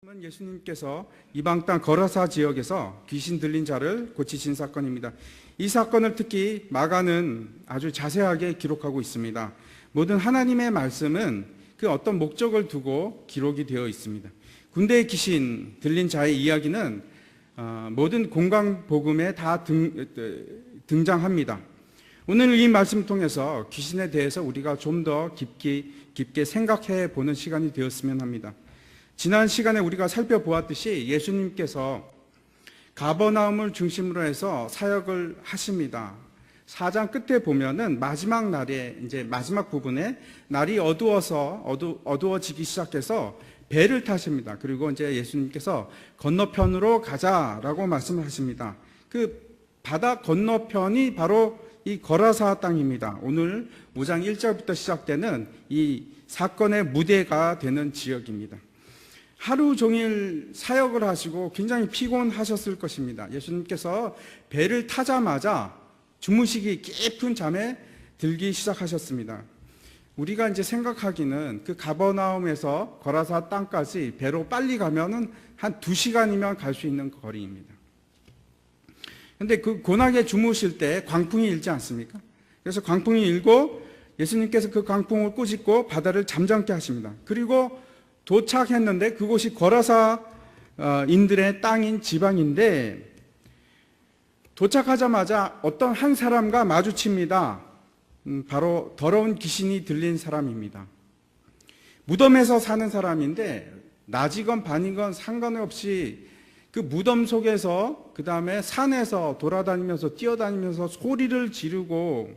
예수님께서 이방 땅 거라사 지역에서 귀신 들린 자를 고치신 사건입니다. 이 사건을 특히 마가는 아주 자세하게 기록하고 있습니다. 모든 하나님의 말씀은 그 어떤 목적을 두고 기록이 되어 있습니다. 군대에 귀신 들린 자의 이야기는 모든 공강복음에 다 등장합니다. 오늘 이 말씀을 통해서 귀신에 대해서 우리가 좀 더 깊게 생각해 보는 시간이 되었으면 합니다. 지난 시간에 우리가 살펴보았듯이 예수님께서 가버나움을 중심으로 해서 사역을 하십니다. 4장 끝에 보면은 마지막 날에 이제 마지막 부분에 날이 어두워지기 시작해서 배를 타십니다. 그리고 이제 예수님께서 건너편으로 가자라고 말씀을 하십니다. 그 바다 건너편이 바로 이 거라사 땅입니다. 오늘 5장 1절부터 시작되는 이 사건의 무대가 되는 지역입니다. 하루 종일 사역을 하시고 굉장히 피곤하셨을 것입니다. 예수님께서 배를 타자마자 주무시기 깊은 잠에 들기 시작하셨습니다. 우리가 이제 생각하기는 그 가버나움에서 거라사 땅까지 배로 빨리 가면은 한 2시간이면 갈 수 있는 거리입니다. 근데 그 고나게 주무실 때 광풍이 일지 않습니까? 그래서 광풍이 일고 예수님께서 그 광풍을 꾸짖고 바다를 잠잠케 하십니다. 그리고 도착했는데 그곳이 거라사인들의 땅인 지방인데 도착하자마자 어떤 한 사람과 마주칩니다. 바로 더러운 귀신이 들린 사람입니다. 무덤에서 사는 사람인데 낮이건 밤이건 상관없이 그 무덤 속에서 그 다음에 산에서 돌아다니면서 뛰어다니면서 소리를 지르고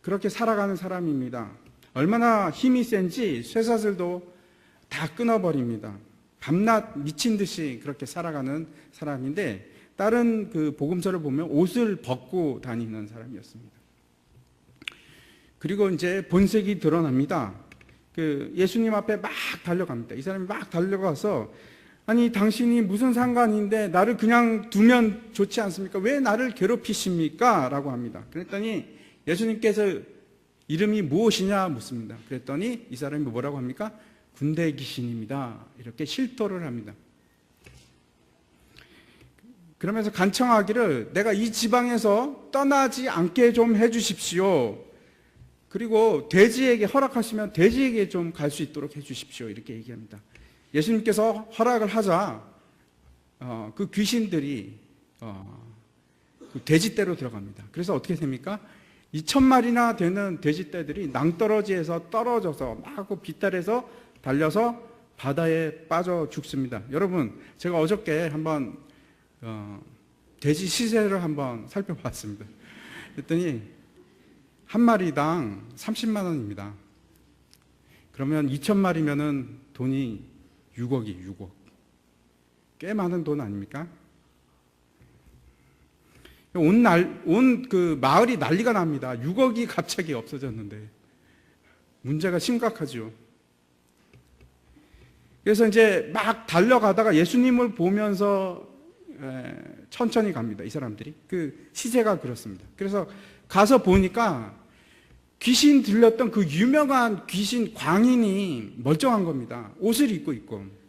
그렇게 살아가는 사람입니다. 얼마나 힘이 센지 쇠사슬도 다 끊어버립니다. 밤낮 미친 듯이 그렇게 살아가는 사람인데 다른 그 복음서를 보면 옷을 벗고 다니는 사람이었습니다. 그리고 이제 본색이 드러납니다. 그 예수님 앞에 막 달려갑니다. 이 사람이 막 달려가서 아니 당신이 무슨 상관인데 나를 그냥 두면 좋지 않습니까? 왜 나를 괴롭히십니까? 라고 합니다. 그랬더니 예수님께서 이름이 무엇이냐 묻습니다. 그랬더니 이 사람이 뭐라고 합니까? 군대 귀신입니다. 이렇게 실토를 합니다. 그러면서 간청하기를 내가 이 지방에서 떠나지 않게 좀 해주십시오. 그리고 돼지에게 허락하시면 돼지에게 좀 갈 수 있도록 해주십시오. 이렇게 얘기합니다. 예수님께서 허락을 하자 그 귀신들이 그 돼지떼로 들어갑니다. 그래서 어떻게 됩니까? 2,000마리나 되는 돼지떼들이 낭떠러지에서 떨어져서 막 비탈해서 달려서 바다에 빠져 죽습니다. 여러분, 제가 어저께 한번 돼지 시세를 한번 살펴봤습니다. 그랬더니 한 마리당 30만 원입니다. 그러면 2,000마리면은 돈이 6억. 꽤 많은 돈 아닙니까? 온 그 마을이 난리가 납니다. 6억이 갑자기 없어졌는데. 문제가 심각하죠. 그래서 이제 막 달려가다가 예수님을 보면서 천천히 갑니다. 이 사람들이. 그 시세가 그렇습니다. 그래서 가서 보니까 귀신 들렸던 그 유명한 귀신 광인이 멀쩡한 겁니다. 옷을 입고 있고.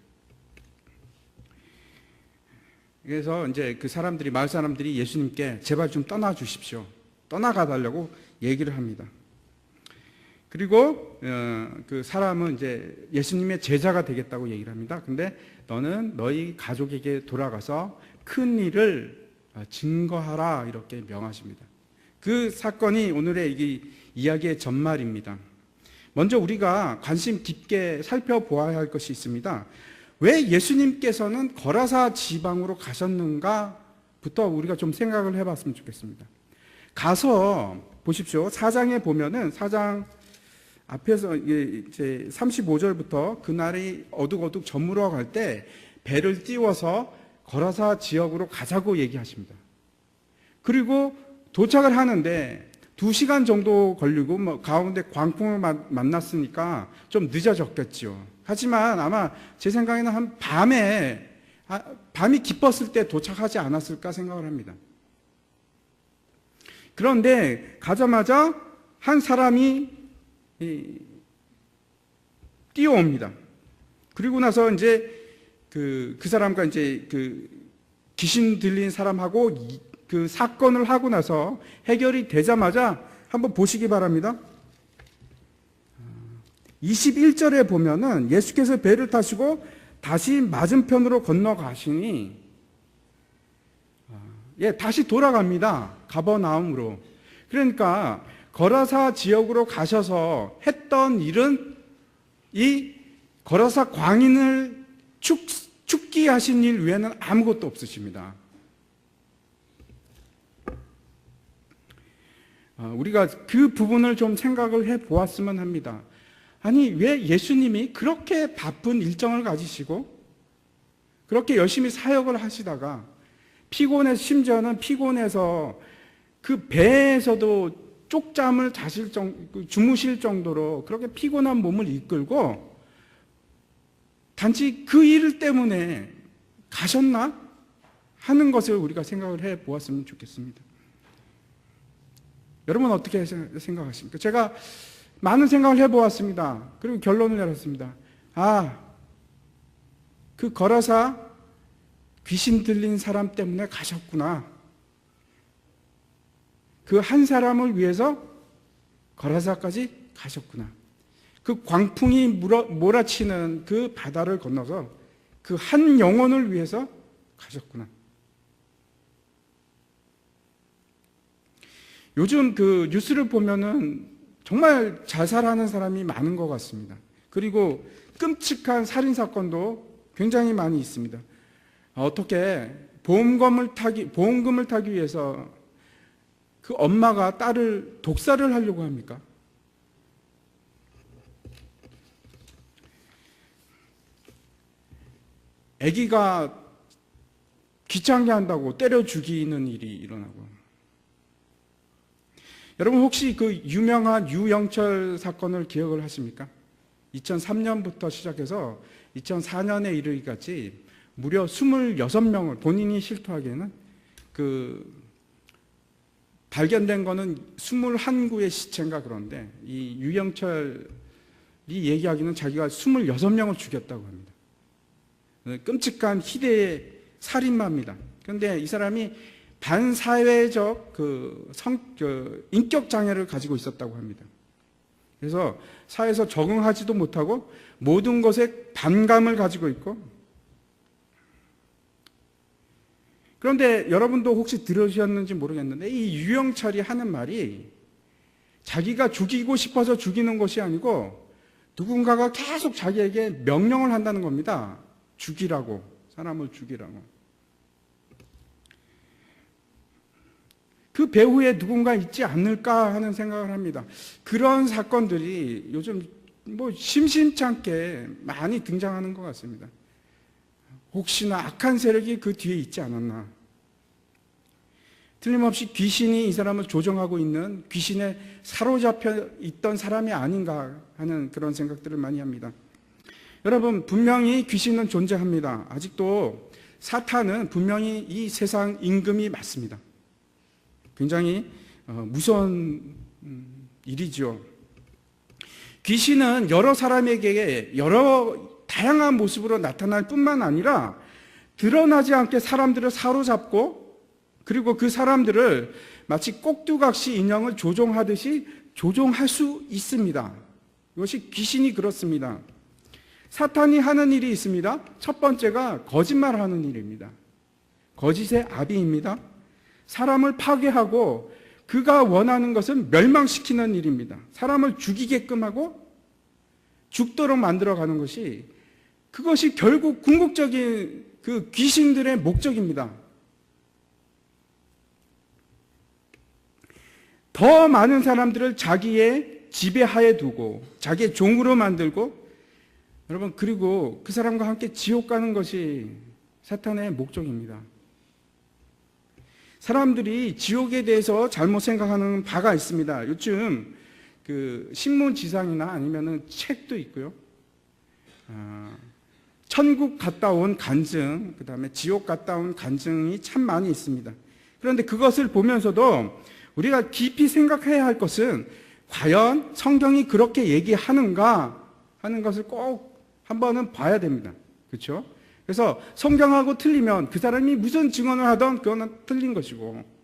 그래서 이제 그 사람들이, 마을 사람들이 예수님께 제발 좀 떠나 주십시오. 떠나가 달라고 얘기를 합니다. 그리고 그 사람은 이제 예수님의 제자가 되겠다고 얘기를 합니다. 근데 너는 너희 가족에게 돌아가서 큰 일을 증거하라 이렇게 명하십니다. 그 사건이 오늘의 이 이야기의 전말입니다. 먼저 우리가 관심 깊게 살펴보아야 할 것이 있습니다. 왜 예수님께서는 거라사 지방으로 가셨는가부터 우리가 좀 생각을 해봤으면 좋겠습니다. 가서 보십시오. 4장에 보면은 4장 앞에서 이제 35절부터 그날이 어둑어둑 저물어 갈 때 배를 띄워서 거라사 지역으로 가자고 얘기하십니다. 그리고 도착을 하는데 2시간 정도 걸리고 뭐 가운데 광풍을 만났으니까 좀 늦어졌겠죠. 하지만 아마 제 생각에는 한 밤이 깊었을 때 도착하지 않았을까 생각을 합니다. 그런데 가자마자 한 사람이 뛰어옵니다. 그리고 나서 이제 그 사람과 이제 그 귀신 들린 사람하고 그 사건을 하고 나서 해결이 되자마자 한번 보시기 바랍니다. 21절에 보면은 예수께서 배를 타시고 다시 맞은편으로 건너가시니, 다시 돌아갑니다. 가버나움으로. 그러니까 거라사 지역으로 가셔서 했던 일은 이 거라사 광인을 죽게 하신 일 외에는 아무것도 없으십니다. 우리가 그 부분을 좀 생각을 해 보았으면 합니다. 아니, 왜 예수님이 그렇게 바쁜 일정을 가지시고 그렇게 열심히 사역을 하시다가 심지어는 피곤해서 그 배에서도 쪽잠을 주무실 정도로 그렇게 피곤한 몸을 이끌고 단지 그 일 때문에 가셨나 하는 것을 우리가 생각을 해 보았으면 좋겠습니다. 여러분 어떻게 생각하십니까? 제가 많은 생각을 해 보았습니다. 그리고 결론을 내렸습니다. 그 거라사 귀신 들린 사람 때문에 가셨구나. 그 한 사람을 위해서 거라사까지 가셨구나. 그 광풍이 몰아치는 그 바다를 건너서 그 한 영혼을 위해서 가셨구나. 요즘 그 뉴스를 보면은 정말 자살하는 사람이 많은 것 같습니다. 그리고 끔찍한 살인사건도 굉장히 많이 있습니다. 어떻게 보험금을 타기 위해서 그 엄마가 딸을 독살을 하려고 합니까? 아기가 귀찮게 한다고 때려 죽이는 일이 일어나고. 여러분 혹시 그 유명한 유영철 사건을 기억을 하십니까? 2003년부터 시작해서 2004년에 이르기까지 무려 26명을 본인이 실토하기에는 발견된 거는 21구의 시체인가 그런데 이 유영철이 얘기하기는 자기가 26명을 죽였다고 합니다. 끔찍한 희대의 살인마입니다. 그런데 이 사람이 반사회적 인격 장애를 가지고 있었다고 합니다. 그래서 사회에서 적응하지도 못하고 모든 것에 반감을 가지고 있고, 그런데 여러분도 혹시 들으셨는지 모르겠는데 이 유영철이 하는 말이 자기가 죽이고 싶어서 죽이는 것이 아니고 누군가가 계속 자기에게 명령을 한다는 겁니다. 죽이라고, 사람을 죽이라고. 그 배후에 누군가 있지 않을까 하는 생각을 합니다. 그런 사건들이 요즘 심심찮게 많이 등장하는 것 같습니다. 혹시나 악한 세력이 그 뒤에 있지 않았나. 틀림없이 귀신이 이 사람을 조종하고 있는, 귀신에 사로잡혀 있던 사람이 아닌가 하는 그런 생각들을 많이 합니다. 여러분, 분명히 귀신은 존재합니다. 아직도 사탄은 분명히 이 세상 임금이 맞습니다. 굉장히 무서운 일이죠. 귀신은 여러 사람에게 여러 다양한 모습으로 나타날 뿐만 아니라 드러나지 않게 사람들을 사로잡고, 그리고 그 사람들을 마치 꼭두각시 인형을 조종하듯이 조종할 수 있습니다. 이것이 귀신이 그렇습니다. 사탄이 하는 일이 있습니다. 첫 번째가 거짓말하는 일입니다. 거짓의 아비입니다. 사람을 파괴하고 그가 원하는 것을 멸망시키는 일입니다. 사람을 죽이게끔 하고 죽도록 만들어가는 것이, 그것이 결국 궁극적인 그 귀신들의 목적입니다. 더 많은 사람들을 자기의 지배하에 두고 자기의 종으로 만들고, 여러분, 그리고 그 사람과 함께 지옥 가는 것이 사탄의 목적입니다. 사람들이 지옥에 대해서 잘못 생각하는 바가 있습니다. 요즘 그 신문 지상이나 아니면은 책도 있고요. 천국 갔다 온 간증, 그 다음에 지옥 갔다 온 간증이 참 많이 있습니다. 그런데 그것을 보면서도 우리가 깊이 생각해야 할 것은 과연 성경이 그렇게 얘기하는가 하는 것을 꼭 한번은 봐야 됩니다. 그렇죠? 그래서 성경하고 틀리면 그 사람이 무슨 증언을 하던 그거는 틀린 것이고,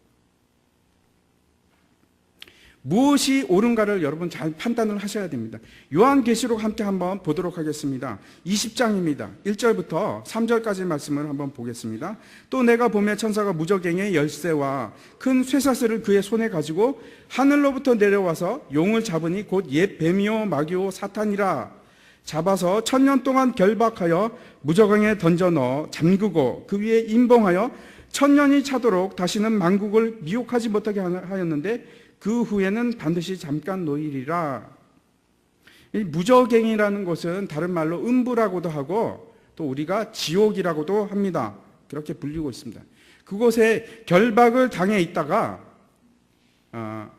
무엇이 옳은가를 여러분 잘 판단을 하셔야 됩니다. 요한계시록 함께 한번 보도록 하겠습니다. 20장입니다. 1절부터 3절까지 말씀을 한번 보겠습니다. 또 내가 보매 천사가 무저갱의 열쇠와 큰 쇠사슬을 그의 손에 가지고 하늘로부터 내려와서 용을 잡으니 곧 옛 뱀이요 마귀요 사탄이라. 잡아서 1000년 동안 결박하여 무저강에 던져 넣어 잠그고 그 위에 임봉하여 1000년이 차도록 다시는 만국을 미혹하지 못하게 하였는데 그 후에는 반드시 잠깐 놓이리라. 이 무저갱이라는 것은 다른 말로 음부라고도 하고 또 우리가 지옥이라고도 합니다. 그렇게 불리고 있습니다. 그곳에 결박을 당해 있다가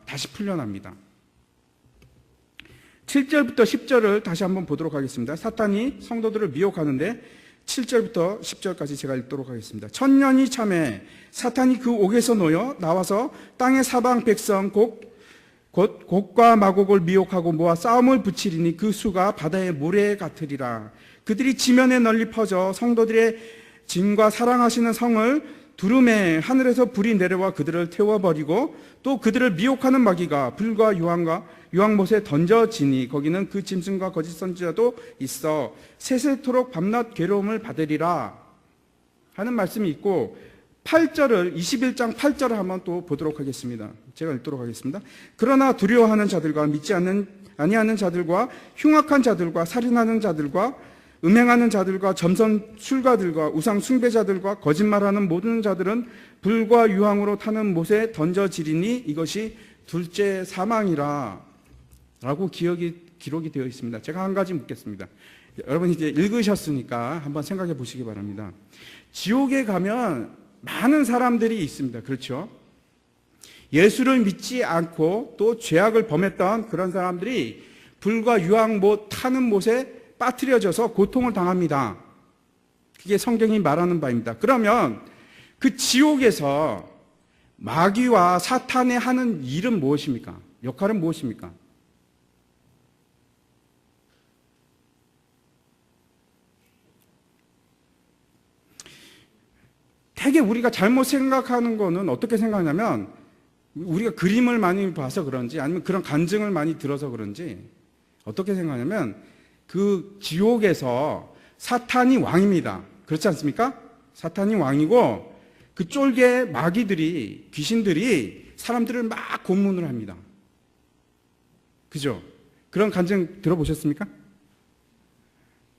다시 풀려납니다. 7절부터 10절을 다시 한번 보도록 하겠습니다. 사탄이 성도들을 미혹하는데 7절부터 10절까지 제가 읽도록 하겠습니다. 1000년이 참에 사탄이 그 옥에서 놓여 나와서 땅의 사방 백성 곧 곡과 마곡을 미혹하고 모아 싸움을 붙이리니 그 수가 바다의 모래 같으리라. 그들이 지면에 널리 퍼져 성도들의 짐과 사랑하시는 성을 두루매 하늘에서 불이 내려와 그들을 태워버리고 또 그들을 미혹하는 마귀가 불과 유황못에 던져지니 거기는 그 짐승과 거짓 선지자도 있어 세세토록 밤낮 괴로움을 받으리라 하는 말씀이 있고, 8절을 21장 8절을 한번 또 보도록 하겠습니다. 제가 읽도록 하겠습니다. 그러나 두려워하는 자들과 믿지 아니하는 자들과 흉악한 자들과 살인하는 자들과 음행하는 자들과 점선 술가들과 우상 숭배자들과 거짓말하는 모든 자들은 불과 유황으로 타는 못에 던져지리니 이것이 둘째 사망이라 라고 기록이 되어 있습니다. 제가 한 가지 묻겠습니다. 여러분 이제 읽으셨으니까 한번 생각해 보시기 바랍니다. 지옥에 가면 많은 사람들이 있습니다. 그렇죠? 예수를 믿지 않고 또 죄악을 범했던 그런 사람들이 불과 유황못 타는 못에 빠뜨려져서 고통을 당합니다. 그게 성경이 말하는 바입니다. 그러면 그 지옥에서 마귀와 사탄이 하는 일은 무엇입니까? 역할은 무엇입니까? 되게 우리가 잘못 생각하는 거는 어떻게 생각하냐면, 우리가 그림을 많이 봐서 그런지 아니면 그런 간증을 많이 들어서 그런지 어떻게 생각하냐면, 그 지옥에서 사탄이 왕입니다. 그렇지 않습니까? 사탄이 왕이고 그 쫄개 마귀들이, 귀신들이 사람들을 막 고문을 합니다. 그죠? 그런 간증 들어보셨습니까?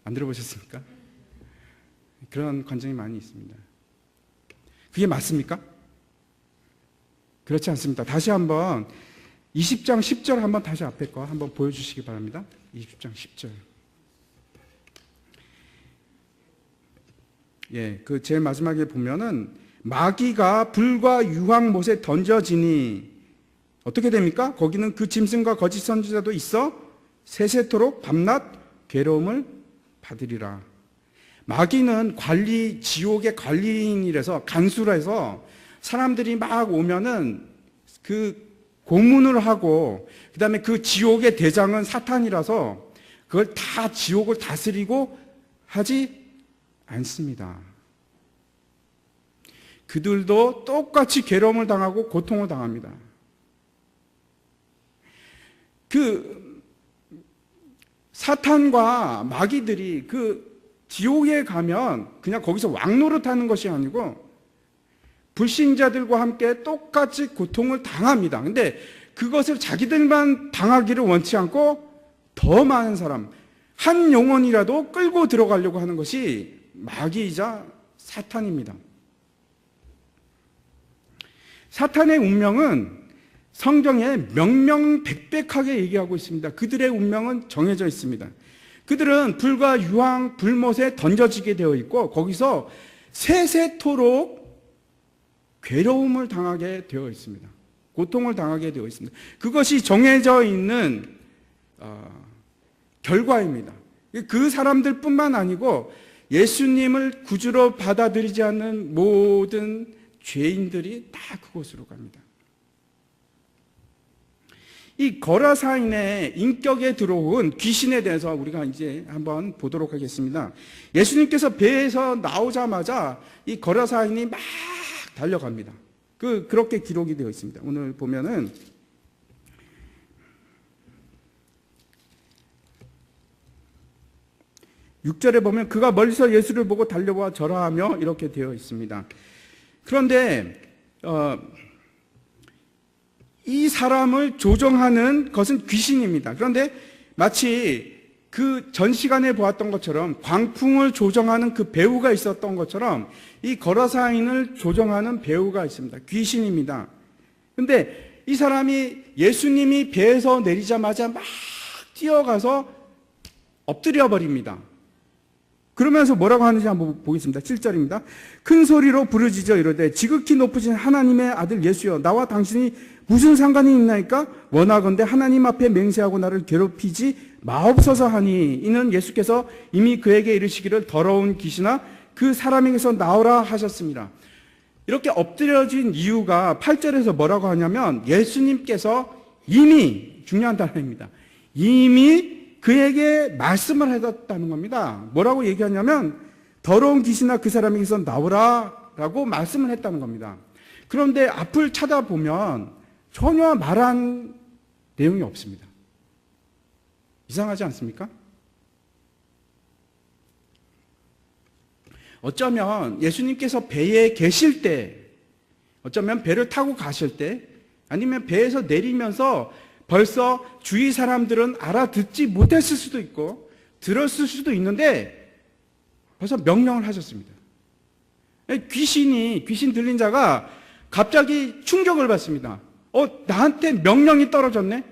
안 들어보셨습니까? 그런 간증이 많이 있습니다. 그게 맞습니까? 그렇지 않습니다. 다시 한번 20장 10절 한번 다시 앞에 거 한번 보여주시기 바랍니다. 20장 10절. 예, 그 제일 마지막에 보면은 마귀가 불과 유황못에 던져지니 어떻게 됩니까? 거기는 그 짐승과 거짓 선지자도 있어 세세토록 밤낮 괴로움을 받으리라. 마귀는 지옥의 관리인이라서, 간수라서 사람들이 막 오면은 그 고문을 하고, 그 다음에 그 지옥의 대장은 사탄이라서 그걸 다 지옥을 다스리고 하지 않습니다. 그들도 똑같이 괴로움을 당하고 고통을 당합니다. 그 사탄과 마귀들이 그 지옥에 가면 그냥 거기서 왕노릇하는 것이 아니고 불신자들과 함께 똑같이 고통을 당합니다. 근데 그것을 자기들만 당하기를 원치 않고 더 많은 사람, 한 영혼이라도 끌고 들어가려고 하는 것이 마귀이자 사탄입니다. 사탄의 운명은 성경에 명명백백하게 얘기하고 있습니다. 그들의 운명은 정해져 있습니다. 그들은 불과 유황, 불못에 던져지게 되어 있고 거기서 세세토록 괴로움을 당하게 되어 있습니다. 고통을 당하게 되어 있습니다. 그것이 정해져 있는 결과입니다. 그 사람들뿐만 아니고 예수님을 구주로 받아들이지 않는 모든 죄인들이 다 그곳으로 갑니다. 이 거라사인의 인격에 들어온 귀신에 대해서 우리가 이제 한번 보도록 하겠습니다. 예수님께서 배에서 나오자마자 이 거라사인이 막 달려갑니다. 그렇게 기록이 되어 있습니다. 오늘 보면은 6절에 보면 그가 멀리서 예수를 보고 달려와 절하하며 이렇게 되어 있습니다. 그런데 이 사람을 조종하는 것은 귀신입니다. 그런데 마치 그 전 시간에 보았던 것처럼 광풍을 조종하는 그 배우가 있었던 것처럼 이 거라사인을 조종하는 배우가 있습니다. 귀신입니다. 그런데 이 사람이 예수님이 배에서 내리자마자 막 뛰어가서 엎드려 버립니다. 그러면서 뭐라고 하는지 한번 보겠습니다. 7절입니다. 큰 소리로 부르짖어 이르되 지극히 높으신 하나님의 아들 예수여 나와 당신이 무슨 상관이 있나이까? 원하건대 하나님 앞에 맹세하고 나를 괴롭히지 마옵소서 하니 이는 예수께서 이미 그에게 이르시기를 더러운 귀신아 그 사람에게서 나오라 하셨습니다. 이렇게 엎드려진 이유가 8절에서 뭐라고 하냐면 예수님께서 이미 중요한 단어입니다. 이미 그에게 말씀을 해줬다는 겁니다. 뭐라고 얘기하냐면 더러운 귀신아 그 사람에게서 나오라 라고 말씀을 했다는 겁니다. 그런데 앞을 찾아보면 전혀 말한 내용이 없습니다. 이상하지 않습니까? 어쩌면 예수님께서 배에 계실 때, 어쩌면 배를 타고 가실 때, 아니면 배에서 내리면서 벌써 주위 사람들은 알아듣지 못했을 수도 있고 들었을 수도 있는데 벌써 명령을 하셨습니다. 귀신 들린 자가 갑자기 충격을 받습니다. 나한테 명령이 떨어졌네?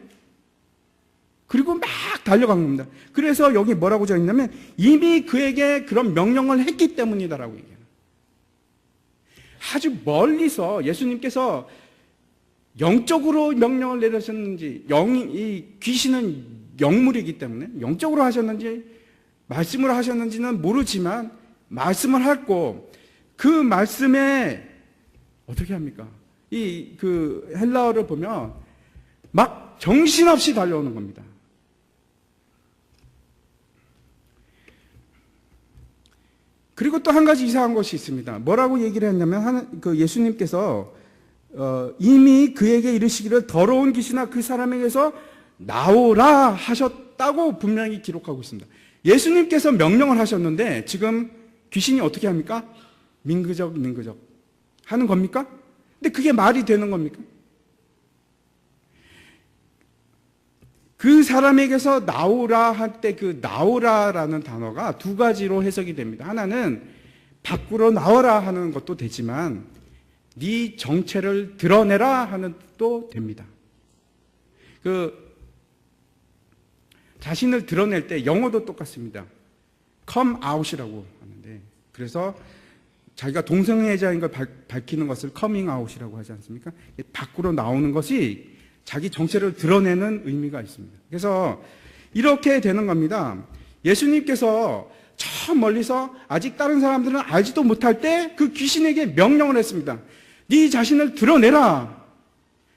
그리고 막 달려간 겁니다. 그래서 여기 뭐라고 적혀 있냐면 이미 그에게 그런 명령을 했기 때문이다라고 얘기해요. 아주 멀리서 예수님께서 영적으로 명령을 내리셨는지, 이 귀신은 영물이기 때문에 영적으로 하셨는지 말씀으로 하셨는지는 모르지만 말씀을 했고 그 말씀에 어떻게 합니까? 그 헬라어를 보면 막 정신없이 달려오는 겁니다. 그리고 또 한 가지 이상한 것이 있습니다. 뭐라고 얘기를 했냐면 예수님께서 이미 그에게 이르시기를 더러운 귀신아 그 사람에게서 나오라 하셨다고 분명히 기록하고 있습니다. 예수님께서 명령을 하셨는데 지금 귀신이 어떻게 합니까? 민그적 하는 겁니까? 근데 그게 말이 되는 겁니까? 그 사람에게서 나오라 할 때 그 나오라라는 단어가 두 가지로 해석이 됩니다. 하나는 밖으로 나와라 하는 것도 되지만 네 정체를 드러내라 하는 뜻도 됩니다. 자신을 드러낼 때 영어도 똑같습니다. come out이라고 하는데 그래서 자기가 동성애자인 걸 밝히는 것을 coming out이라고 하지 않습니까? 밖으로 나오는 것이 자기 정체를 드러내는 의미가 있습니다. 그래서 이렇게 되는 겁니다. 예수님께서 저 멀리서 아직 다른 사람들은 알지도 못할 때 그 귀신에게 명령을 했습니다. 네 자신을 드러내라.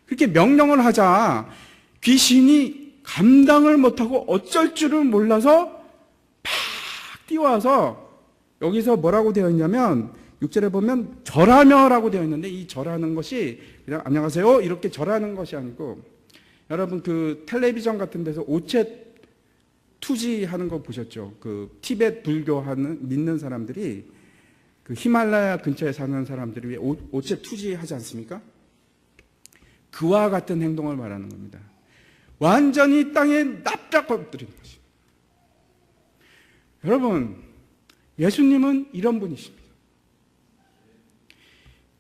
그렇게 명령을 하자 귀신이 감당을 못하고 어쩔 줄을 몰라서 팍 뛰어와서 여기서 뭐라고 되어 있냐면 6절에 보면 절하며라고 되어 있는데 이 절하는 것이 그냥 안녕하세요 이렇게 절하는 것이 아니고 여러분 그 텔레비전 같은 데서 오체 투지하는 거 보셨죠? 그 티베트 불교 믿는 사람들이 그 히말라야 근처에 사는 사람들이 오체 투지하지 않습니까? 그와 같은 행동을 말하는 겁니다. 완전히 땅에 납작 엎드리는 것입니다. 여러분, 예수님은 이런 분이십니다.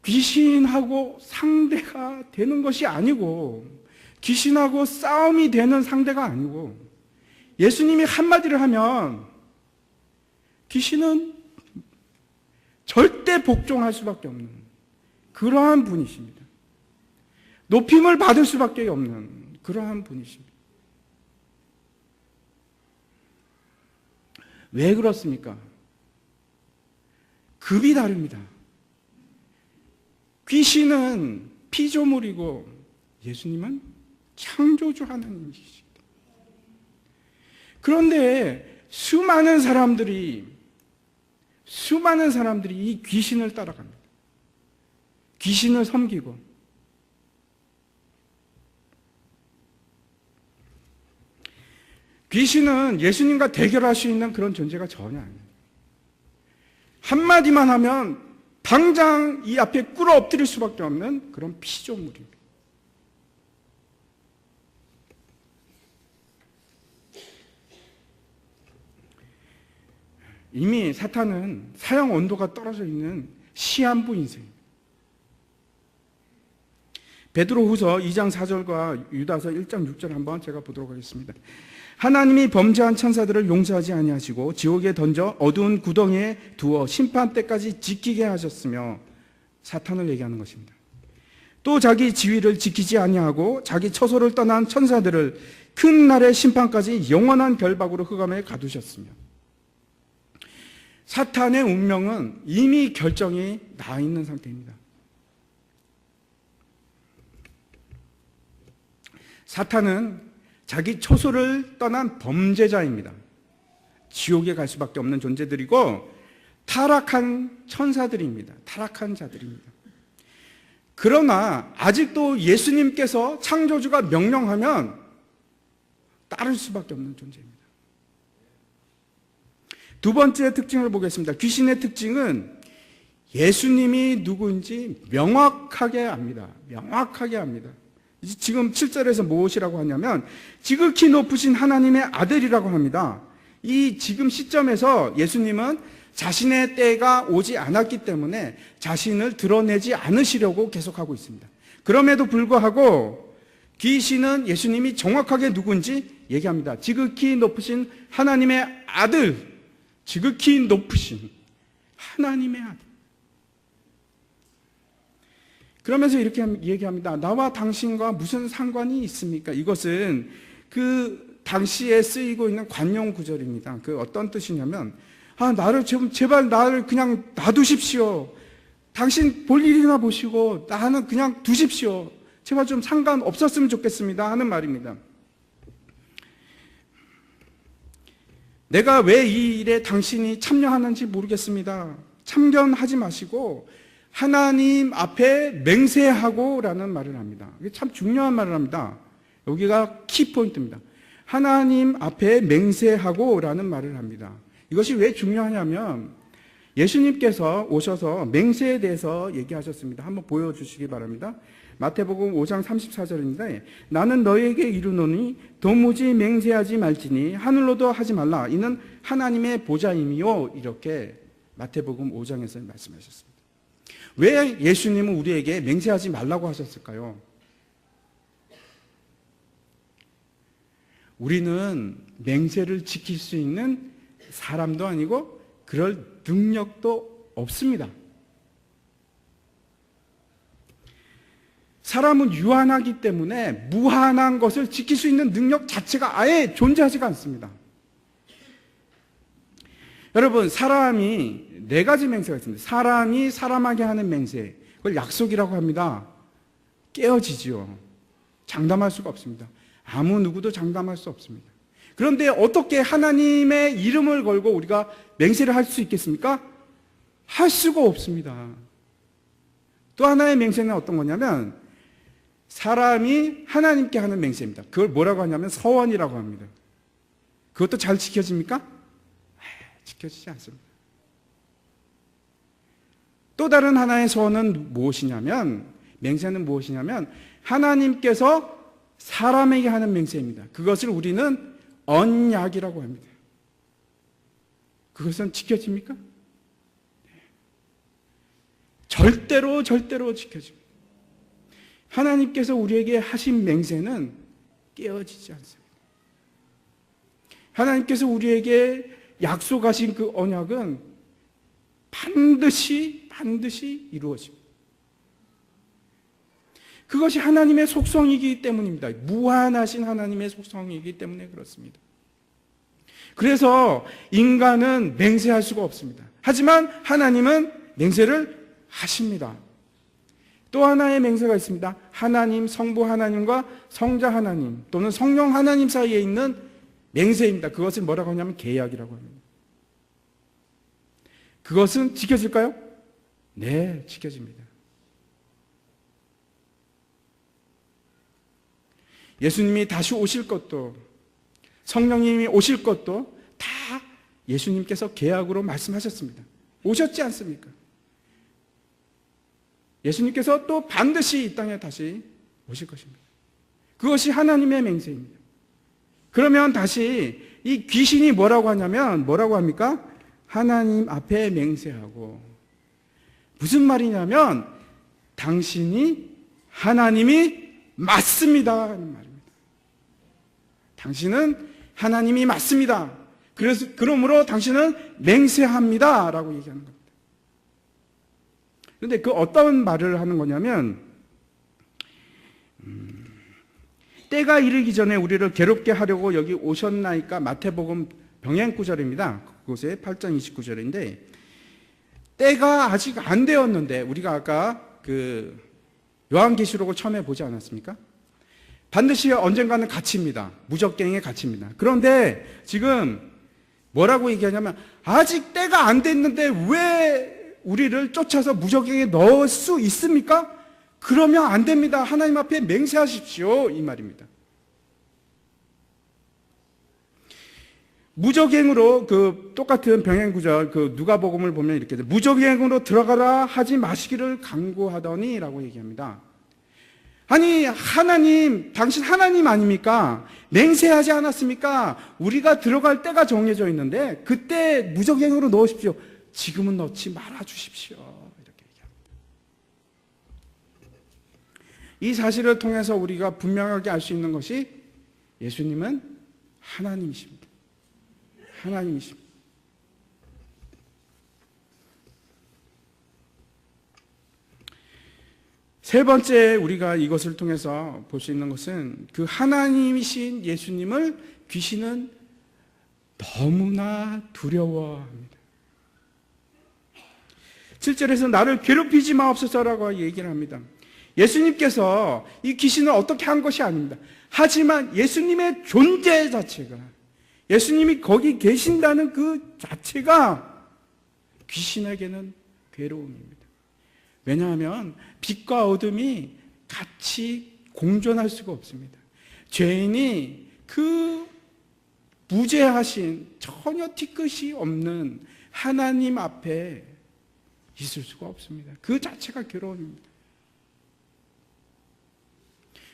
귀신하고 상대가 되는 것이 아니고 귀신하고 싸움이 되는 상대가 아니고 예수님이 한마디를 하면 귀신은 절대 복종할 수밖에 없는 그러한 분이십니다. 높임을 받을 수밖에 없는 그러한 분이십니다. 왜 그렇습니까? 급이 다릅니다. 귀신은 피조물이고 예수님은 창조주 하나님이시다. 그런데 수많은 사람들이 이 귀신을 따라갑니다. 귀신을 섬기고, 귀신은 예수님과 대결할 수 있는 그런 존재가 전혀 아니에요. 한마디만 하면 당장 이 앞에 꿇어 엎드릴 수밖에 없는 그런 피조물입니다. 이미 사탄은 사형 온도가 떨어져 있는 시한부 인생입니다. 베드로후서 2장 4절과 유다서 1장 6절 한번 제가 보도록 하겠습니다. 하나님이 범죄한 천사들을 용서하지 아니하시고 지옥에 던져 어두운 구덩이에 두어 심판 때까지 지키게 하셨으며, 사탄을 얘기하는 것입니다. 또 자기 지위를 지키지 아니하고 자기 처소를 떠난 천사들을 큰 날의 심판까지 영원한 결박으로 흑암에 가두셨으며, 사탄의 운명은 이미 결정이 나 있는 상태입니다. 사탄은 자기 처소를 떠난 범죄자입니다. 지옥에 갈 수밖에 없는 존재들이고 타락한 천사들입니다. 타락한 자들입니다. 그러나 아직도 예수님께서 창조주가 명령하면 따를 수밖에 없는 존재입니다. 두 번째 특징을 보겠습니다. 귀신의 특징은 예수님이 누구인지 명확하게 압니다. 명확하게 압니다. 지금 7절에서 무엇이라고 하냐면 지극히 높으신 하나님의 아들이라고 합니다. 이 지금 시점에서 예수님은 자신의 때가 오지 않았기 때문에 자신을 드러내지 않으시려고 계속하고 있습니다. 그럼에도 불구하고 귀신은 예수님이 정확하게 누군지 얘기합니다. 지극히 높으신 하나님의 아들, 지극히 높으신 하나님의 아들. 그러면서 이렇게 얘기합니다. 나와 당신과 무슨 상관이 있습니까? 이것은 그 당시에 쓰이고 있는 관용 구절입니다. 그 어떤 뜻이냐면, 나를 제발 나를 그냥 놔두십시오. 당신 볼 일이나 보시고 나는 그냥 두십시오. 제발 좀 상관 없었으면 좋겠습니다 하는 말입니다. 내가 왜 이 일에 당신이 참여하는지 모르겠습니다. 참견하지 마시고 하나님 앞에 맹세하고 라는 말을 합니다. 이게 참 중요한 말을 합니다. 여기가 키포인트입니다. 하나님 앞에 맹세하고 라는 말을 합니다. 이것이 왜 중요하냐면 예수님께서 오셔서 맹세에 대해서 얘기하셨습니다. 한번 보여주시기 바랍니다. 마태복음 5장 34절인데 나는 너에게 이르노니 도무지 맹세하지 말지니 하늘로도 하지 말라. 이는 하나님의 보좌임이요. 이렇게 마태복음 5장에서 말씀하셨습니다. 왜 예수님은 우리에게 맹세하지 말라고 하셨을까요? 우리는 맹세를 지킬 수 있는 사람도 아니고 그럴 능력도 없습니다. 사람은 유한하기 때문에 무한한 것을 지킬 수 있는 능력 자체가 아예 존재하지가 않습니다. 여러분, 사람이 네 가지 맹세가 있습니다. 사람이 사람에게 하는 맹세, 그걸 약속이라고 합니다. 깨어지지요. 장담할 수가 없습니다. 아무 누구도 장담할 수 없습니다. 그런데 어떻게 하나님의 이름을 걸고 우리가 맹세를 할 수 있겠습니까? 할 수가 없습니다. 또 하나의 맹세는 어떤 거냐면 사람이 하나님께 하는 맹세입니다. 그걸 뭐라고 하냐면 서원이라고 합니다. 그것도 잘 지켜집니까? 지켜지지 않습니다. 또 다른 하나의 서원은 무엇이냐면, 맹세는 무엇이냐면 하나님께서 사람에게 하는 맹세입니다. 그것을 우리는 언약이라고 합니다. 그것은 지켜집니까? 절대로 지켜집니다. 하나님께서 우리에게 하신 맹세는 깨어지지 않습니다. 하나님께서 우리에게 약속하신 그 언약은 반드시 이루어집니다. 그것이 하나님의 속성이기 때문입니다. 무한하신 하나님의 속성이기 때문에 그렇습니다. 그래서 인간은 맹세할 수가 없습니다. 하지만 하나님은 맹세를 하십니다. 또 하나의 맹세가 있습니다. 하나님, 성부 하나님과 성자 하나님 또는 성령 하나님 사이에 있는 맹세입니다. 그것을 뭐라고 하냐면 계약이라고 합니다. 그것은 지켜질까요? 네, 지켜집니다. 예수님이 다시 오실 것도, 성령님이 오실 것도 다 예수님께서 계약으로 말씀하셨습니다. 오셨지 않습니까? 예수님께서 또 반드시 이 땅에 다시 오실 것입니다. 그것이 하나님의 맹세입니다. 그러면 다시 이 귀신이 뭐라고 하냐면, 뭐라고 합니까? 하나님 앞에 맹세하고, 무슨 말이냐면 당신이 하나님이 맞습니다 하는 말입니다. 당신은 하나님이 맞습니다. 그러므로 당신은 맹세합니다 라고 얘기하는 겁니다. 그런데 그 어떤 말을 하는 거냐면, 때가 이르기 전에 우리를 괴롭게 하려고 여기 오셨나이까, 마태복음 병행 구절입니다. 그곳에 8장 29절인데, 때가 아직 안 되었는데, 우리가 아까 그 요한계시록을 처음에 보지 않았습니까? 반드시 언젠가는 갇힙니다. 무적갱의 갇힙니다. 그런데 지금 뭐라고 얘기하냐면, 아직 때가 안 됐는데 왜 우리를 쫓아서 무적갱에 넣을 수 있습니까? 그러면 안 됩니다. 하나님 앞에 맹세하십시오 이 말입니다. 무적행으로, 그 똑같은 병행 구절, 그 누가복음을 보면 이렇게 돼. 무적행으로 들어가라 하지 마시기를 강구하더니라고 얘기합니다. 아니, 하나님, 당신 하나님 아닙니까? 맹세하지 않았습니까? 우리가 들어갈 때가 정해져 있는데 그때 무적행으로 넣으십시오. 지금은 넣지 말아 주십시오. 이렇게 얘기합니다. 이 사실을 통해서 우리가 분명하게 알 수 있는 것이, 예수님은 하나님이십니다. 하나님이십니다. 세 번째 우리가 이것을 통해서 볼 수 있는 것은, 그 하나님이신 예수님을 귀신은 너무나 두려워합니다. 7절에서 나를 괴롭히지 마옵소서라고 얘기를 합니다. 예수님께서 이 귀신을 어떻게 한 것이 아닙니다. 하지만 예수님의 존재 자체가, 예수님이 거기 계신다는 그 자체가 귀신에게는 괴로움입니다. 왜냐하면 빛과 어둠이 같이 공존할 수가 없습니다. 죄인이 그 무죄하신, 전혀 뒤끝이 없는 하나님 앞에 있을 수가 없습니다. 그 자체가 괴로움입니다.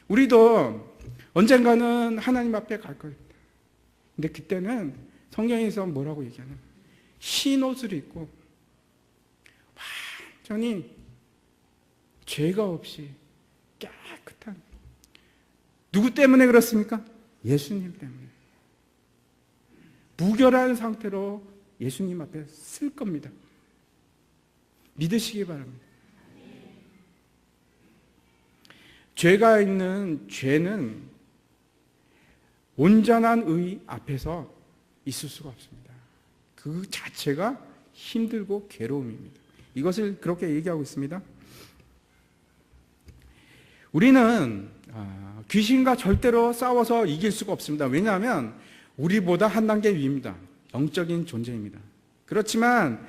우리도 언젠가는 하나님 앞에 갈 겁니다. 근데 그때는 성경에서 뭐라고 얘기하냐면, 흰 옷을 입고 완전히 죄가 없이 깨끗한, 누구 때문에 그렇습니까? 예수님 때문에 무결한 상태로 예수님 앞에 쓸 겁니다. 믿으시기 바랍니다. 죄가 있는 죄는 온전한 의 앞에서 있을 수가 없습니다. 그 자체가 힘들고 괴로움입니다. 이것을 그렇게 얘기하고 있습니다. 우리는 귀신과 절대로 싸워서 이길 수가 없습니다. 왜냐하면 우리보다 한 단계 위입니다. 영적인 존재입니다. 그렇지만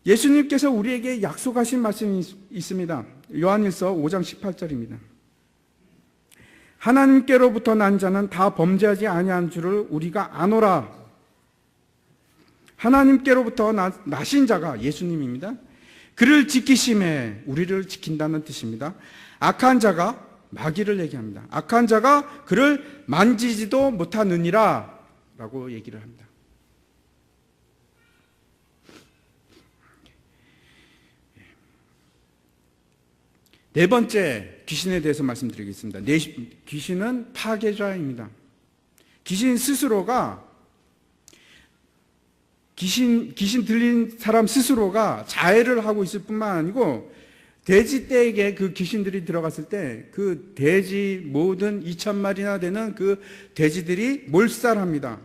예수님께서 우리에게 약속하신 말씀이 있습니다. 요한일서 5장 18절입니다. 하나님께로부터 난 자는 다 범죄하지 아니한 줄을 우리가 아노라. 하나님께로부터 나신 자가 예수님입니다. 그를 지키심에 우리를 지킨다는 뜻입니다. 악한 자가, 마귀를 얘기합니다. 악한 자가 그를 만지지도 못하느니라 라고 얘기를 합니다. 네 번째 귀신에 대해서 말씀드리겠습니다. 귀신은 파괴자입니다. 귀신 스스로가, 귀신 들린 사람 스스로가 자해를 하고 있을 뿐만 아니고, 돼지 떼에게 그 귀신들이 들어갔을 때 그 돼지 모든 2,000마리나 되는 그 돼지들이 몰살합니다.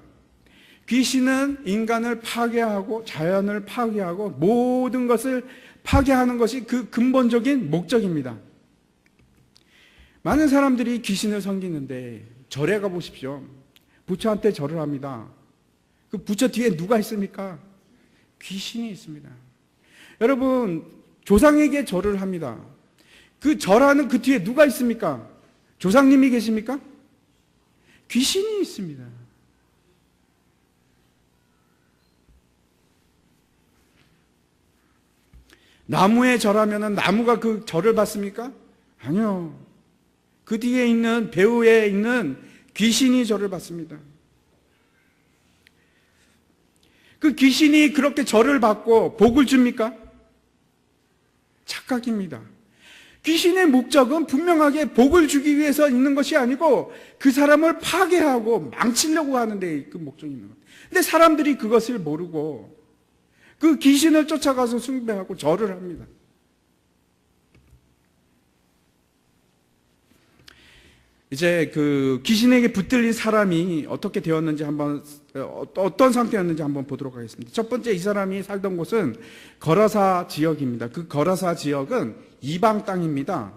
귀신은 인간을 파괴하고 자연을 파괴하고 모든 것을 파괴하는 것이 그 근본적인 목적입니다. 많은 사람들이 귀신을 섬기는데 절에 가보십시오. 부처한테 절을 합니다. 그 부처 뒤에 누가 있습니까? 귀신이 있습니다. 여러분, 조상에게 절을 합니다. 그 절하는 그 뒤에 누가 있습니까? 조상님이 계십니까? 귀신이 있습니다. 나무에 절하면 나무가 그 절을 받습니까? 아니요. 그 뒤에 있는 배후에 있는 귀신이 절을 받습니다. 그 귀신이 그렇게 절을 받고 복을 줍니까? 착각입니다. 귀신의 목적은 분명하게 복을 주기 위해서 있는 것이 아니고 그 사람을 파괴하고 망치려고 하는데 그 목적이 있는 겁니다. 근데 사람들이 그것을 모르고 그 귀신을 쫓아가서 숭배하고 절을 합니다. 이제 그 귀신에게 붙들린 사람이 어떻게 되었는지 어떤 상태였는지 한번 보도록 하겠습니다. 첫 번째, 이 사람이 살던 곳은 거라사 지역입니다. 그 거라사 지역은 이방 땅입니다.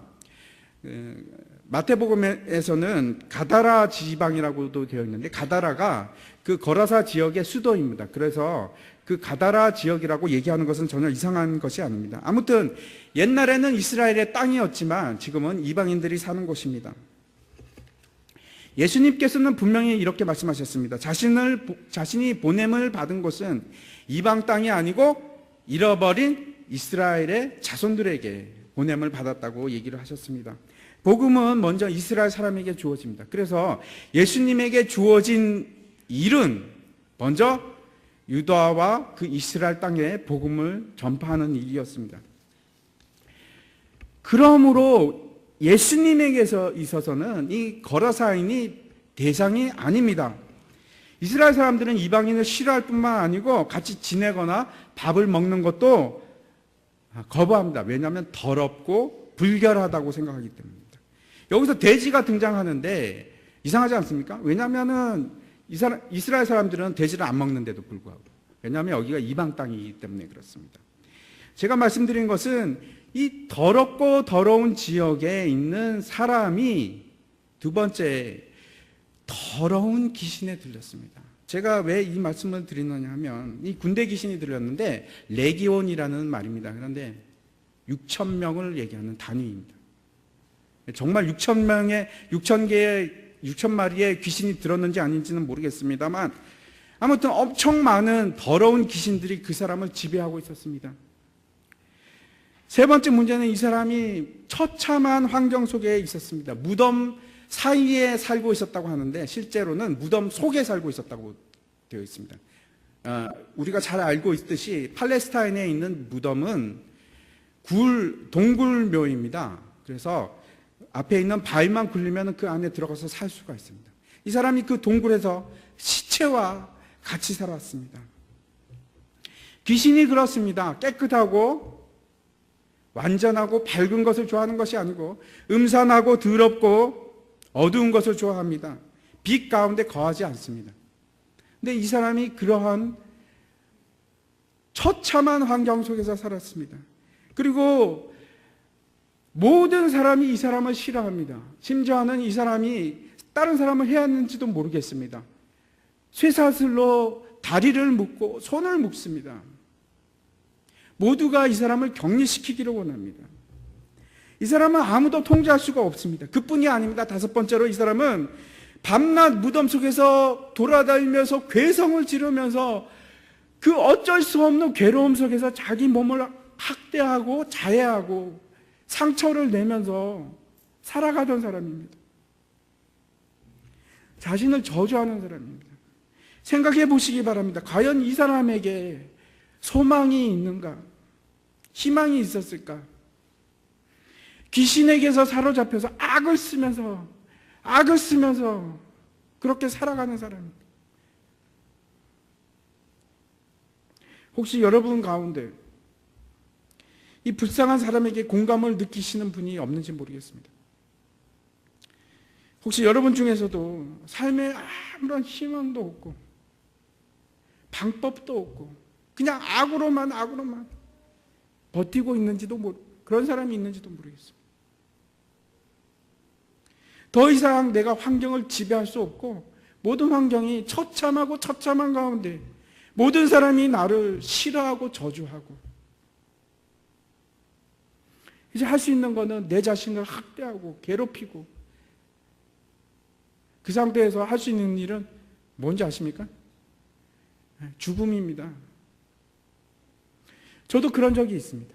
마태복음에서는 가다라 지방이라고도 되어 있는데 가다라가 그 거라사 지역의 수도입니다. 그래서 그 가다라 지역이라고 얘기하는 것은 전혀 이상한 것이 아닙니다. 아무튼 옛날에는 이스라엘의 땅이었지만 지금은 이방인들이 사는 곳입니다. 예수님께서는 분명히 이렇게 말씀하셨습니다. 자신이 보냄을 받은 곳은 이방 땅이 아니고 잃어버린 이스라엘의 자손들에게 보냄을 받았다고 얘기를 하셨습니다. 복음은 먼저 이스라엘 사람에게 주어집니다. 그래서 예수님에게 주어진 일은 먼저 유다와 그 이스라엘 땅에 복음을 전파하는 일이었습니다. 그러므로 예수님에게 있어서는 이 거라사인이 대상이 아닙니다. 이스라엘 사람들은 이방인을 싫어할 뿐만 아니고 같이 지내거나 밥을 먹는 것도 거부합니다. 왜냐하면 더럽고 불결하다고 생각하기 때문입니다. 여기서 돼지가 등장하는데 이상하지 않습니까? 왜냐하면 이스라엘 사람들은 돼지를 안 먹는데도 불구하고, 왜냐하면 여기가 이방 땅이기 때문에 그렇습니다. 제가 말씀드린 것은 이 더럽고 더러운 지역에 있는 사람이 두 번째, 더러운 귀신에 들렸습니다. 제가 왜 이 말씀을 드리느냐 하면 이 군대 귀신이 들렸는데 레기온이라는 말입니다. 그런데 6,000명을 얘기하는 단위입니다. 정말 6,000마리의 귀신이 들었는지 아닌지는 모르겠습니다만 아무튼 엄청 많은 더러운 귀신들이 그 사람을 지배하고 있었습니다. 세 번째 문제는 이 사람이 처참한 환경 속에 있었습니다. 무덤 사이에 살고 있었다고 하는데 실제로는 무덤 속에 살고 있었다고 되어 있습니다. 우리가 잘 알고 있듯이 팔레스타인에 있는 무덤은 동굴묘입니다. 그래서 앞에 있는 바위만 굴리면 그 안에 들어가서 살 수가 있습니다. 이 사람이 그 동굴에서 시체와 같이 살았습니다. 귀신이 그렇습니다. 깨끗하고 완전하고 밝은 것을 좋아하는 것이 아니고 음산하고 더럽고 어두운 것을 좋아합니다. 빛 가운데 거하지 않습니다. 근데 이 사람이 그러한 처참한 환경 속에서 살았습니다. 그리고 모든 사람이 이 사람을 싫어합니다. 심지어는 이 사람이 다른 사람을 해왔는지도 모르겠습니다. 쇠사슬로 다리를 묶고 손을 묶습니다. 모두가 이 사람을 격리시키기를 원합니다. 이 사람은 아무도 통제할 수가 없습니다. 그뿐이 아닙니다. 다섯 번째로 이 사람은 밤낮 무덤 속에서 돌아다니면서 괴성을 지르면서 그 어쩔 수 없는 괴로움 속에서 자기 몸을 학대하고 자해하고 상처를 내면서 살아가던 사람입니다. 자신을 저주하는 사람입니다. 생각해 보시기 바랍니다. 과연 이 사람에게 소망이 있는가? 희망이 있었을까? 귀신에게서 사로잡혀서 악을 쓰면서 그렇게 살아가는 사람입니다. 혹시 여러분 가운데 이 불쌍한 사람에게 공감을 느끼시는 분이 없는지 모르겠습니다. 혹시 여러분 중에서도 삶에 아무런 희망도 없고 방법도 없고 그냥 악으로만 버티고 있는지도 그런 사람이 있는지도 모르겠습니다. 더 이상 내가 환경을 지배할 수 없고 모든 환경이 처참한 가운데 모든 사람이 나를 싫어하고 저주하고 이제 할 수 있는 거는 내 자신을 학대하고 괴롭히고 그 상태에서 할 수 있는 일은 뭔지 아십니까? 죽음입니다. 저도 그런 적이 있습니다.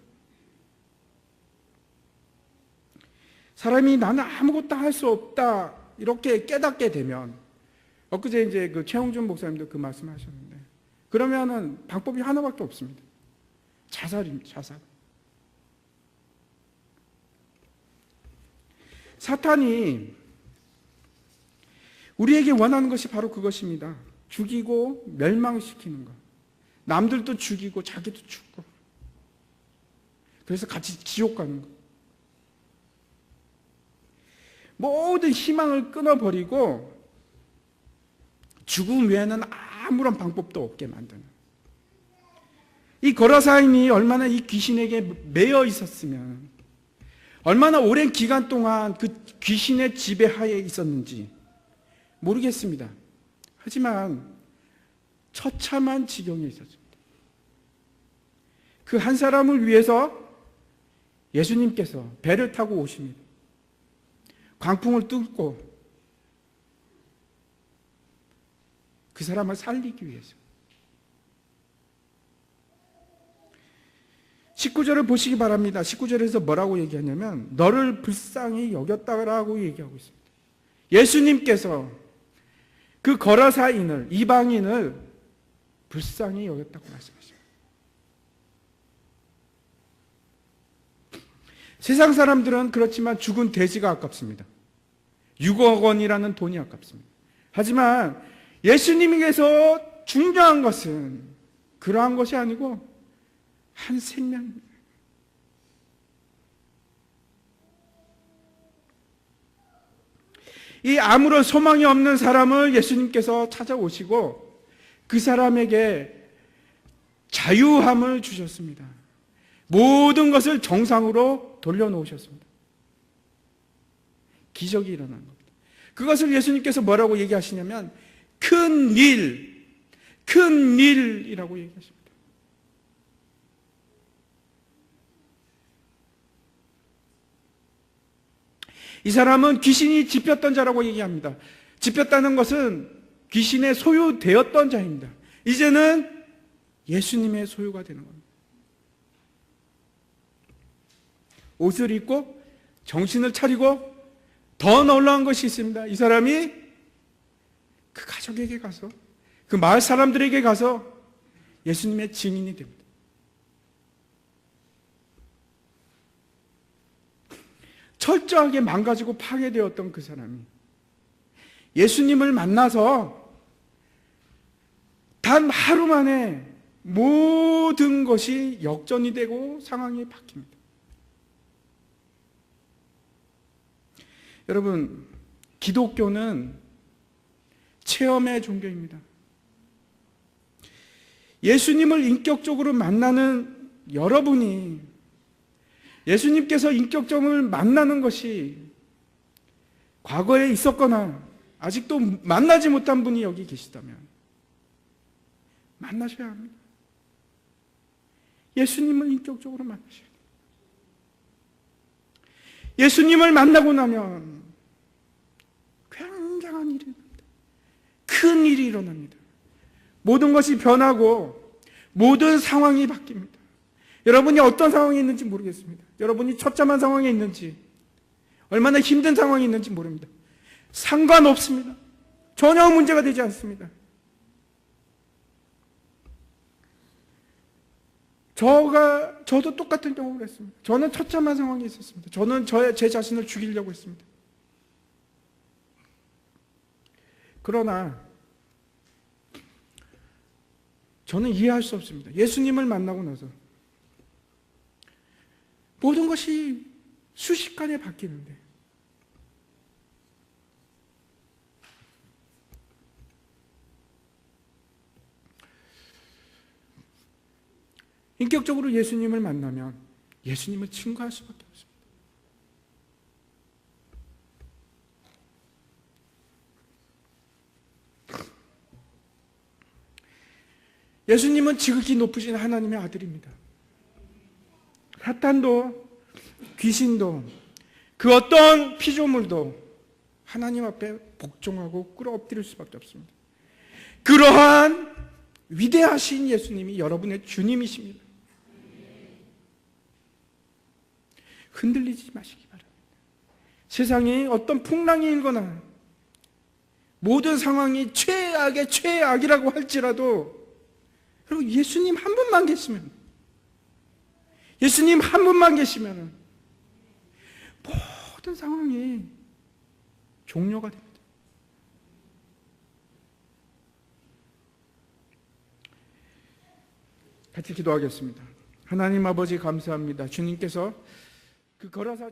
사람이 나는 아무것도 할 수 없다 이렇게 깨닫게 되면 엊그제 이제 그 최홍준 목사님도 그 말씀하셨는데 그러면은 방법이 하나밖에 없습니다. 자살입니다. 자살. 사탄이 우리에게 원하는 것이 바로 그것입니다. 죽이고 멸망시키는 것. 남들도 죽이고 자기도 죽고. 그래서 같이 지옥 가는 것. 모든 희망을 끊어버리고 죽음 외에는 아무런 방법도 없게 만드는. 이 거라사인이 얼마나 이 귀신에게 매여 있었으면 얼마나 오랜 기간 동안 그 귀신의 지배하에 있었는지 모르겠습니다. 하지만 처참한 지경에 있었습니다. 그 한 사람을 위해서 예수님께서 배를 타고 오십니다. 광풍을 뚫고 그 사람을 살리기 위해서. 19절을 보시기 바랍니다. 19절에서 뭐라고 얘기하냐면 너를 불쌍히 여겼다라고 얘기하고 있습니다. 예수님께서 그 거라사인을 이방인을 불쌍히 여겼다고 말씀하십니다. 세상 사람들은 그렇지만 죽은 돼지가 아깝습니다. 6억 원이라는 돈이 아깝습니다. 하지만 예수님께서 중요한 것은 그러한 것이 아니고 한 생명입니다. 이 아무런 소망이 없는 사람을 예수님께서 찾아오시고 그 사람에게 자유함을 주셨습니다. 모든 것을 정상으로 돌려놓으셨습니다. 기적이 일어난 겁니다. 그것을 예수님께서 뭐라고 얘기하시냐면 큰 일이라고 얘기하십니다. 이 사람은 귀신이 집혔던 자라고 얘기합니다. 집혔다는 것은 귀신의 소유되었던 자입니다. 이제는 예수님의 소유가 되는 겁니다. 옷을 입고 정신을 차리고 더 놀라운 것이 있습니다. 이 사람이 그 가족에게 가서 그 마을 사람들에게 가서 예수님의 증인이 됩니다. 철저하게 망가지고 파괴되었던 그 사람이 예수님을 만나서 단 하루 만에 모든 것이 역전이 되고 상황이 바뀝니다. 여러분, 기독교는 체험의 종교입니다. 예수님을 인격적으로 만나는 여러분이 예수님께서 인격적으로 만나는 것이 과거에 있었거나 아직도 만나지 못한 분이 여기 계시다면 만나셔야 합니다. 예수님을 인격적으로 만나셔야 합니다. 예수님을 만나고 나면 굉장한 일이 일어납니다. 큰 일이 일어납니다. 모든 것이 변하고 모든 상황이 바뀝니다. 여러분이 어떤 상황에 있는지 모르겠습니다. 여러분이 처참한 상황에 있는지 얼마나 힘든 상황에 있는지 모릅니다. 상관없습니다. 전혀 문제가 되지 않습니다. 저도 똑같은 경험을 했습니다. 저는 처참한 상황에 있었습니다. 저는 제 자신을 죽이려고 했습니다. 그러나 저는 이해할 수 없습니다. 예수님을 만나고 나서 모든 것이 순식간에 바뀌는데 인격적으로 예수님을 만나면 예수님을 증거할 수밖에 없습니다. 예수님은 지극히 높으신 하나님의 아들입니다. 사탄도 귀신도 그 어떤 피조물도 하나님 앞에 복종하고 끌어엎드릴 수밖에 없습니다. 그러한 위대하신 예수님이 여러분의 주님이십니다. 흔들리지 마시기 바랍니다. 세상이 어떤 풍랑이 일거나 모든 상황이 최악의 최악이라고 할지라도 여러분 예수님 한 분만 계시면, 예수님 한 분만 계시면 모든 상황이 종료가 됩니다. 같이 기도하겠습니다. 하나님 아버지 감사합니다. 주님께서 그 거라사